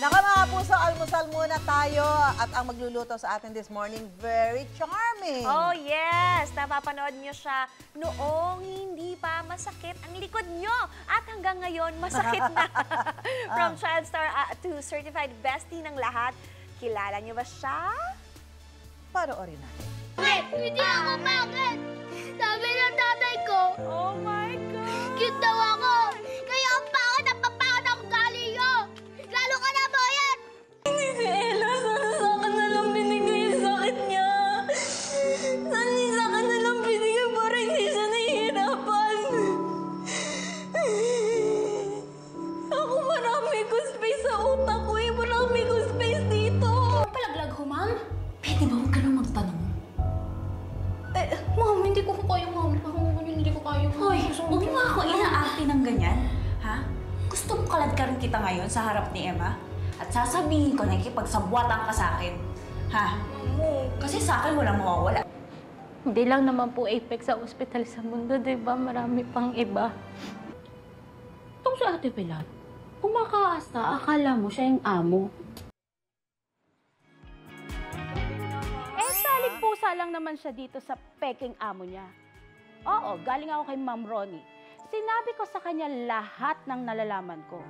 Naka mga puso, almusal muna tayo at ang magluluto sa atin this morning, very charming. Oh yes, napapanood nyo siya noong hindi pa masakit ang likod nyo. At hanggang ngayon, masakit na. From child star to certified bestie ng lahat, kilala nyo ba siya? Panoorin natin. Wait, hindi ako bakit. Sabi ng tatay ko, Oh my God! cute daw ako. Kaya ang pangit at papangit ang ugali nyo. Lalo ka na, Boyan! Hindi si Ella, sana sa akin na lang binigay yung sakit niya. Sana sa akin na lang binigay para hindi siya nahihirapan. Ako marami ko space sa utak ko eh. Marami ko space dito. Palaglag ho, ma'am. Pwede ba huwag ka nang magtanong? Ma'am, hindi ko kaya, ma'am. Hindi ko kaya, ma'am. Hoy, huwag mo ako inaarte ng ganyan. Ha? Gusto mo kalad ka rin kita ngayon sa harap ni Emma? At sasabihin ko na ikipagsabwatan ka sa akin. Ha? Kasi sa akin walang mawawala. Hindi lang naman po Apex sa ospital sa mundo, di ba? Marami pang iba. Itong si Ate Pilar, kumakaasta, akala mo siya yung amo. Saling pusa lang naman siya dito sa peking amo niya. Oo, galing ako kay Ma'am Ronnie. Sinabi ko sa kanya lahat ng nalalaman ko.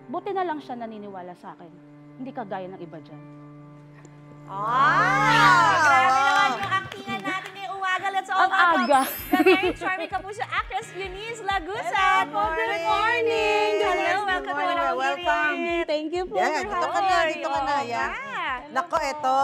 Buti na lang siya naniniwala sa akin. Hindi kagaya ng iba dyan. Grabe naman yung actingan natin ngayong umaga. Let's all Ang aga. the very charming kapuso actress Eunice Lagusan. Good morning! Hello, welcome to our Welcome. Thank you po. Yeah, dito ka na, dito ka na. Yeah. Yeah. Nako, eto.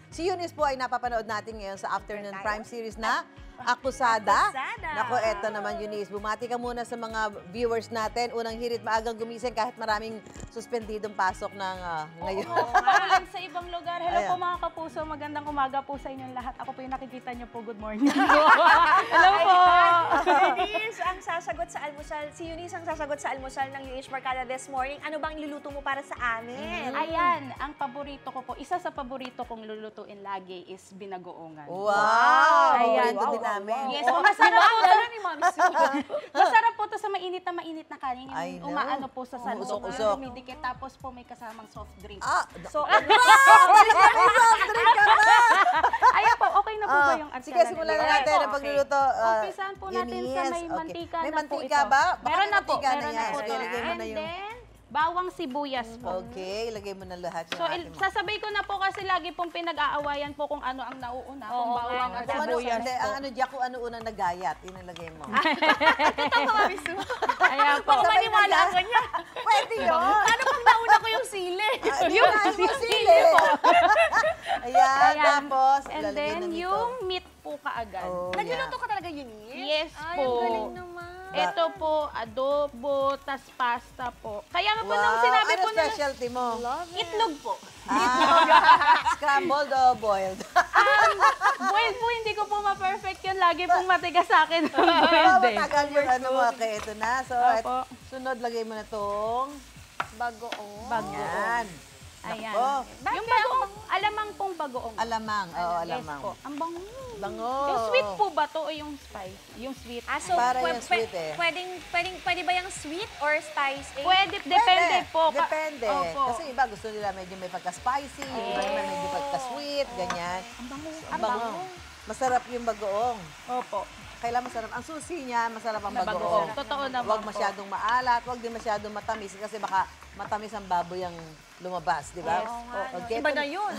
Si Eunice po ay napapanood natin ngayon sa Afternoon Prime series na Akusada. Nako, eto naman Eunice. Bumati ka muna sa mga viewers natin. Unang hirit, maagang gumising kahit maraming suspendidong pasok ng ngayon. Yan sa ibang lugar. Hello Ayan. po mga kapuso. Magandang umaga po sa inyong lahat. Ako po yung nakikita niyo po. Good morning. Hello po. Eunice, ang sasagot sa almusal, si Eunice ang sasagot sa almusal ng UH Barkada this morning. Ano bang iluluto mo para sa amin? Ayan, ang paborito ko po. Isa sa paborito kong lulutuin lagi is binagoongan. Wow! Ayan. Paborito din namin. Yes, masarap po to. Masarap po to sa mainit na kanin. I know. Yung umaano po sa sandok. Usok-usok. Dumidikit, tapos po may kasamang soft drink. So, Ayan po, okay na po ba yung Sige, simulan na natin ang pagluluto. Umpisahan po natin sa Eunice. may Okay. mantika May na po mantika ito. ba? Baka Meron na po, mantika meron na yan. po. Sige, lagay mo And na yung... then, bawang sibuyas po. Okay, ilagay mo na lahat yung So, ating mga... sasabay ko na po kasi lagi pong pinag-aawayan po kung ano ang nauuna. Kung Oo, bawang nga. o Kung ano, sibuyas hindi, po. ang ano diyan, kung ano unang nagayat, yun ang lagay mo. Ayan po. baka maniwala ko niya. Pwede yun. Paano pag nauna ko yung sili? Yung sili po. Ayan, tapos, And lalagyan then, na nito. yung meat po kaagad. Oh, Nagluluto ka talaga, Eunice? Yes Ay, po. ang galing naman. Ito po, adobo, tas pasta po. Kaya nga po Wow, nung sinabi ano po na specialty mo? itlog po. Scrambled o boiled? Boiled po, hindi ko po ma-perfect yun. Lagi pong matigas sa akin ng boiled eh. Matagal yung ano mo. Okay, ito na. So, Opo. sunod, lagay mo na itong... Bagoong. Yan. Ayan. Nako. Yung bagoong, alamang pong bagoong. Alamang. Oo, Yes alamang. po. Ang bango. Bango. Yung sweet po ba to o yung spice? Yung sweet. So, Para yung sweet eh. Pwede ba yung sweet or spicy? Pwede, depende po. Depende. Opo. Kasi iba gusto nila medyo may pagka-spicy, yung iba naman medyo pagka-sweet, ganyan. Ang bango. Ang bango. Masarap yung bagoong. Opo. Kailan masarap? Ang susi niya, masarap ang Na bagoong. bagoong. Totoo naman Huwag po. masyadong maalat, huwag din masyadong matamis kasi baka matamis ang baboy ang lumabas, di ba? Yes po. Okay. Iba na yun.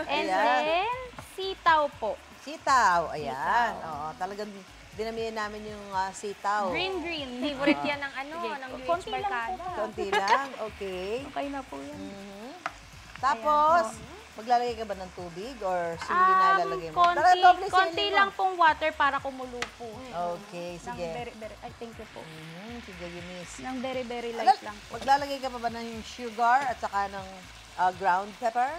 And Ayan. then, sitaw po. Sitaw, ayan. Oo, talagang dinamihan namin yung sitaw. Green. Favorite yan ng ano, Sige. ng UH Konti lang po. Barkada. Konti lang, okay. Okay na po yan. Mhm. Tapos, maglalagay ka ba ng tubig or sili na lalagay mo? Tara, doble sili Konti mo. lang pong water para kumulo po. Okay, Nang sige. very, ay, thank you po. Sige, Eunice. Nang very light lang po. Maglalagay ka pa ba ng sugar at saka ng ground pepper?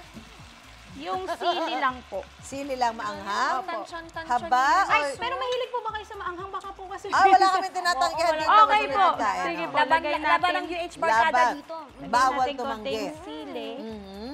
Yung sili lang po. Sili lang maanghang? Tansyon-tansyon Haba? yun. Or... Pero mahilig po ba kayo sa maanghang? Baka po kasi... wala kami tinatanggihan dito. Okay kasi po. nagkain, Sige no? po, lagay natin. Laban ng UH Barkada Laban. dito. Bawal Natin tumanggi. konting sili. Mhm.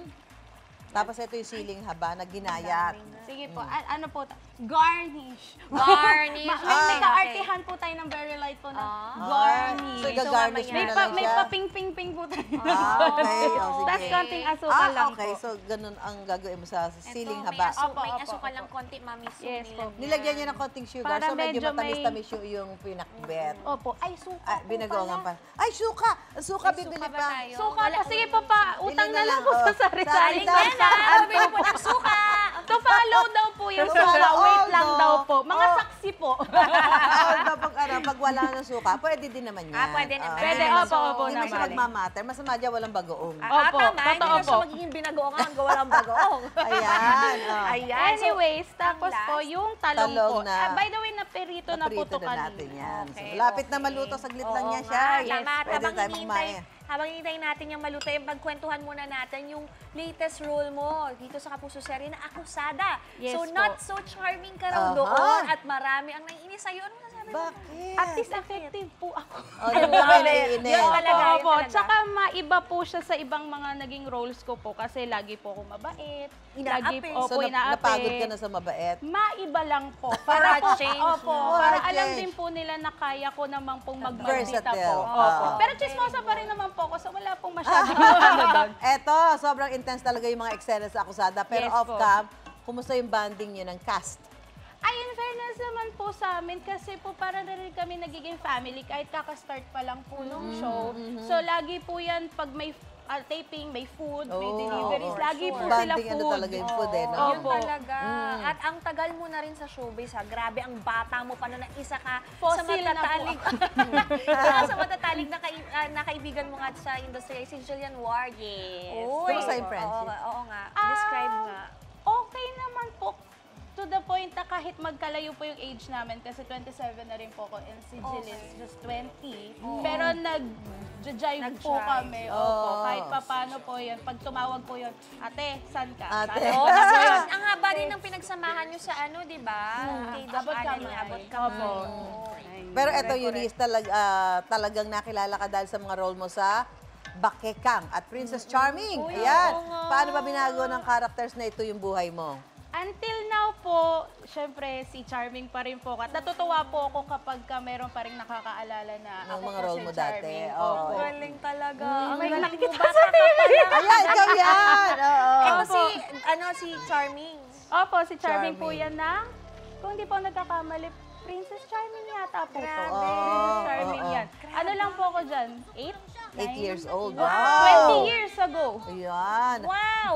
Tapos ito yung siling haba na ginayat. Sige po. Ano po? Garnish. Garnish. Nag-aartihan po tayo ng very light po na garnish. So, gagarnish mo May, na pa, lang may siya? paping-ping-ping po tayo. Okay. Oh, sige. Tapos konting asukal lang okay. po. So, ganun ang gagawin mo sa siling Ito, haba. may Opo, asukal opo. lang konti, Mami Sue. Yes po. Nilagyan niya ng konting sugar, Para so medyo medyo may- matamis-tamis yung pinakbet. Opo. Ay, suka Ah, po binagoongan pala. pa. Ay, suka! Ang suka, May bibili suka ba pa. tayo? Suka Wala, po. Sige po pa, utang Bili na lang po oh. sa sari-sari. Sari-sari. Yan na, bili po ng suka. To follow daw po yung Pero suka. Wait although- lang daw po. Mga Oh. saksi po. Pag wala ng suka, pwede din naman yan. Pwede naman. Pwede, hindi naman- opo, opo Hindi naman siya naman. magmamatter. Masama dyan, walang bagoong. Opo, Tama, hindi totoo na siya po. magiging binagoongan, gawa ng bagoong. Ayan. oh. Ayan. So, Anyways, tapos ang po, last? yung talong, Talong po. na- By the way, naperito na po Naprito to na kanina. natin yan. So, Okay, malapit na okay. maluto, saglit lang Oo yan nga, siya. tama. Pwede tayo kumain. Habang hinihintay natin yung maluto, yung pagkwentuhan muna natin yung latest role mo dito sa Kapuso Serie na Akusada. Yes so, po. not so charming ka raw Aha. doon at marami ang naiinis sa'yo. Ano masasabi mo? Bakit? At least effective po ako. Oh, yung mga naiinit. Yun talaga, yun Opo, talaga. tsaka maiba po siya sa ibang mga naging roles ko po kasi lagi po ako mabait. Lagi Inaapi. po, So, inaapi. napagod ka na sa mabait? Maiba lang po. Para po, change, opo, no? para Para alam change. din po nila na kaya ko namang pong magmaldita Versatile. po. Oo. Opo. Pero chismosa pa rin naman po ako, so wala pong masyadong ano doon. Eto, sobrang intense talaga yung mga eksena sa Akusada. Pero Yes off-cam, kumusta yung banding nyo ng cast? Ay, in fairness naman po sa amin kasi po para na rin kami nagiging family kahit kakastart pa lang po nung show. So, lagi po yan pag may taping, may food, may Oh, deliveries, for lagi sure. po sila Banding ano food. talaga yung food eh, no? Yun Opo. talaga. At ang tagal mo na rin sa showbiz, ha? Grabe, ang bata mo pa na isa ka sa Fossil na po matatalig. sa matatalig na, na kaibigan mo nga sa industry, si Jillian Ward. Yes. Kumusta yung friendship? Oo nga. Describe nga. Okay naman po. To the point na kahit magkalayo po yung age namin, kasi 27 na rin po ako and si Jill is just 20. Pero nag-jive po kami. Opo, kahit papano po yun. Pag tumawag po yun, ate, saan ka? Ate. Oo, kasi ang haba din ng pinagsamahan nyo sa ano, di ba? Kay Doc Abot Allen, kamay. abot Opo. kamay. Pero eto, Eunice, talagang nakilala ka dahil sa mga role mo sa Bakekang at Princess Charming. Ayan. Paano ba binago ng characters na ito yung buhay mo? Until now po, syempre si Charming pa rin po. At natutuwa po ako kapag meron pa rin nakakaalala na Ng ako mga po role si mo dati. Charming. Oo. Opo. Galing talaga. Ang May galing mo, nakita bata ka pa lang. Ayan, ikaw yan! Oo. Ito Opo. si Charming. Opo, si Charming po Charming. yan na, kung hindi po nagkakamali, Princess Charming yata po to. Grabe. Princess Charming Oo. yan. Ano lang po ako dyan? 8 years old. Wow. Wow! 20 years ago. Ayan. Wow!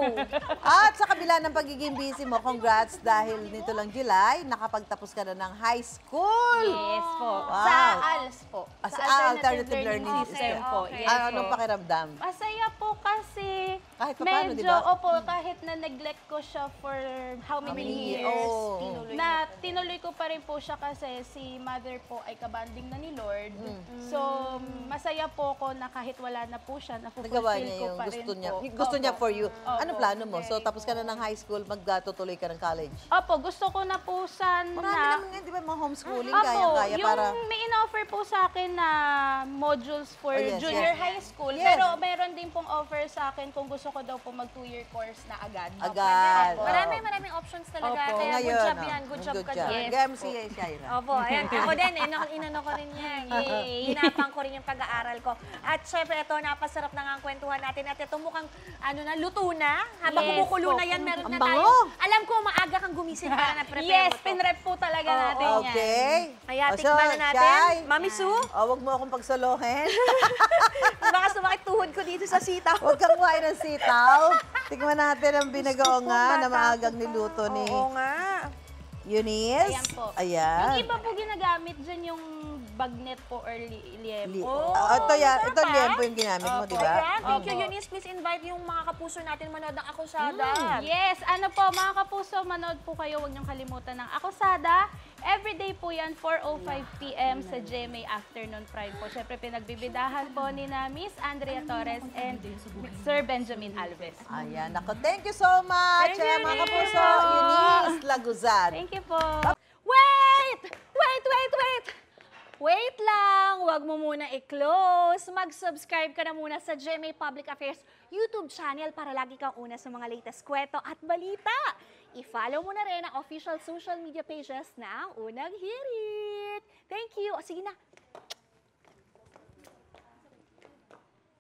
At sa kabila ng pagiging busy mo, congrats dahil nito lang July, nakapagtapos ka na ng high school. Yes po. Wow. Sa ALS po. Sa Alternative Learning System. System po. Okay. Yes Anong po. pakiramdam? Masaya po kasi Kahit pa paano, medyo, di ba? opo, kahit na neglect ko siya for how many years, Oh. tinuloy ko pa rin po siya kasi si mother po ay kabanding na ni Lord. So, masaya po ako na kahit wala na po siya, Nagawa napupulfill niya ko yung pa rin gusto niya. po. Gusto niya Opo. for you. Ano Opo. plano mo? So, tapos ka na ng high school, magtutuloy ka ng college. Opo, gusto ko na po sana. Marami naman nga, di ba, mga homeschooling, Opo, kaya-kaya yung para... may in-offer po sa akin na modules for Oh, yes, junior yes. high school. Yes. Pero meron din pong offer sa akin kung gusto ko daw po mag 2-year course na agad. Agad. Opo. Maraming options talaga. Opo. Kaya Ngayon, good job oh. yan. Good job ka job. dyan. Yes Gaya mo po. si Shaira. Opo, ayan. Ako din eh. Inano ko rin yan. Yay. Hinapang ko rin yung pag-aaral ko. At syempre, ito, napasarap na nga ang kwentuhan natin. At ito mukhang, ano na, luto na. Habang Yes kumukulo po. na yan, meron Ang na bango. tayo. Alam ko, maaga kang gumising para na-prepare Yes, mo to. pinrep po talaga natin yan. Okay. Kaya O, tikman na natin. Shai, Mami Sue, wag mo akong pagsalohin. baka sumakit tuhod ko dito sa sitaw. Huwag kang kumain ng sitaw. Tingnan natin ang binagoongan na maagang niluto ni Oo nga. Eunice. Ayan po. Ayan. Yung iba po ginagamit dyan yung bagnet po or liempo. Ito yan. Ito liempo yung ginamit mo, di ba? Ayan, thank you, Eunice. Please invite yung mga kapuso natin manood ng Akusada. Yes, ano po mga kapuso, manood po kayo, huwag niyong kalimutan ng Akusada. Everyday po yan, 4:05 p.m. sa GMA Afternoon Prime po. Siyempre, pinagbibidahan po ni na Miss Andrea Torres and Sir Benjamin Alves. Ayan. Ako, thank you so much. Thank you, mga Eunice. kapuso, Eunice Laguzan. Thank you po. Wait! Wait lang! Huwag mo muna i-close. Mag-subscribe ka na muna sa GMA Public Affairs YouTube channel para lagi kang una sa mga latest kwento at balita. i-follow mo na rin ang official social media pages ng Unang Hirit. Thank you. O sige na,